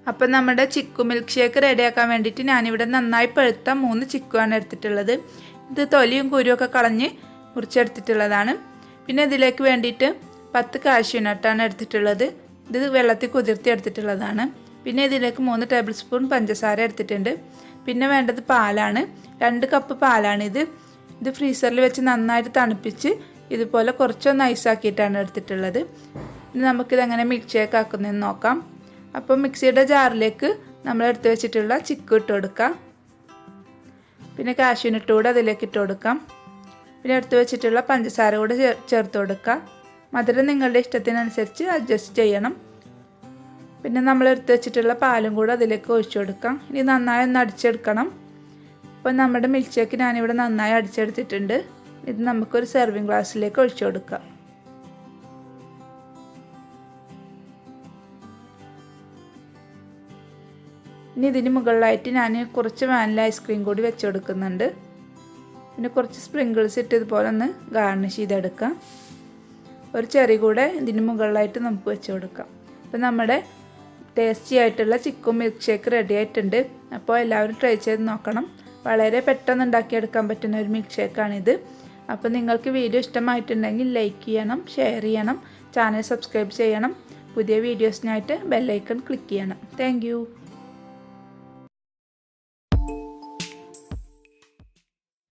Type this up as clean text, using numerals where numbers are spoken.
അപ്പോൾ നമ്മുടെ chikoo milk shake റെഡിയാക്കാൻ വേണ്ടിയിട്ട് ഞാനിവിടെ നന്നായി പഴുത്ത 3 ചിക്കു ആണ് എടുത്തിട്ടുള്ളത്. ഇത് തൊലിയും കുരുവൊക്കെ കളഞ്ഞ് മുറിച്ചെടുത്തിട്ടുള്ളതാണ്. പിന്നെ ഇതിലേക്ക് വേണ്ടിയിട്ട് 10 കാഷ്യൂ നട്ടാണ് എടുത്തിട്ടുള്ളത്. ഇത് വെള്ളത്തിൽ കുതിർത്തി എടുത്തിട്ടുള്ളതാണ്. പിന്നെ ഇതിലേക്ക് 3 ടേബിൾ സ്പൂൺ പഞ്ചസാര എടുത്തിട്ടുണ്ട്. പിന്നെ വേണ്ടത് പാലാണ്. 2 കപ്പ് പാലാണിത്. ഇത് ഫ്രീസറിൽ വെച്ച് നന്നായിട്ട് തണുപ്പിച്ച് ഇതുപോലെ കുറച്ചൊന്ന് ഐസാക്കിയിട്ടാണ് എടുത്തിട്ടുള്ളത്. ഇനി നമുക്കിതെങ്ങനെ മിൽക്ക് ഷേക്ക് ആക്കുന്നതെന്ന് നോക്കാം. അപ്പോൾ മിക്സിയുടെ ജാറിലേക്ക് നമ്മൾ എടുത്ത് വെച്ചിട്ടുള്ള ചിക്കു ഇട്ട് കൊടുക്കാം. പിന്നെ കാഷ്യൂ നട്ട് കൂടെ അതിലേക്ക് ഇട്ട് കൊടുക്കാം. പിന്നെ എടുത്ത് വെച്ചിട്ടുള്ള പഞ്ചസാര കൂടെ ചേർത്ത് കൊടുക്കാം. മധുരം നിങ്ങളുടെ ഇഷ്ടത്തിനനുസരിച്ച് അഡ്ജസ്റ്റ് ചെയ്യണം. പിന്നെ നമ്മൾ എടുത്ത് വെച്ചിട്ടുള്ള പാലും കൂടെ അതിലേക്ക് ഒഴിച്ചു കൊടുക്കാം. ഇനി നന്നായി ഒന്ന് അടിച്ചെടുക്കണം. അപ്പോൾ നമ്മുടെ മിൽക്ക് ഷേക്ക് ഞാനിവിടെ നന്നായി അടിച്ചെടുത്തിട്ടുണ്ട്. ഇത് നമുക്കൊരു സെർവിങ് ഗ്ലാസ്സിലേക്ക് ഒഴിച്ചു കൊടുക്കാം. ഇനി ഇതിന് മുകളിലായിട്ട് ഞാൻ കുറച്ച് വാനില ഐസ്ക്രീം കൂടി വെച്ച് കൊടുക്കുന്നുണ്ട്. പിന്നെ കുറച്ച് സ്പ്രിങ്കിൾസ് ഇട്ട് ഇതുപോലെ ഒന്ന് ഗാർണിഷ് ചെയ്തെടുക്കാം. ഒരു ചെറി കൂടെ ഇതിന് മുകളിലായിട്ട് നമുക്ക് വെച്ച് കൊടുക്കാം. അപ്പോൾ നമ്മുടെ ടേസ്റ്റി ആയിട്ടുള്ള ചിക്കു മിൽക്ക് ഷേക്ക് റെഡി ആയിട്ടുണ്ട്. അപ്പോൾ എല്ലാവരും ട്രൈ ചെയ്ത് നോക്കണം. വളരെ പെട്ടെന്ന് ഉണ്ടാക്കിയെടുക്കാൻ പറ്റുന്ന ഒരു മിൽക്ക് ഷേക്കാണിത്. അപ്പോൾ നിങ്ങൾക്ക് വീഡിയോ ഇഷ്ടമായിട്ടുണ്ടെങ്കിൽ ലൈക്ക് ചെയ്യണം, ഷെയർ ചെയ്യണം, ചാനൽ സബ്സ്ക്രൈബ് ചെയ്യണം. പുതിയ വീഡിയോസിനായിട്ട് ബെൽ ഐക്കൺ ക്ലിക്ക് ചെയ്യണം. താങ്ക്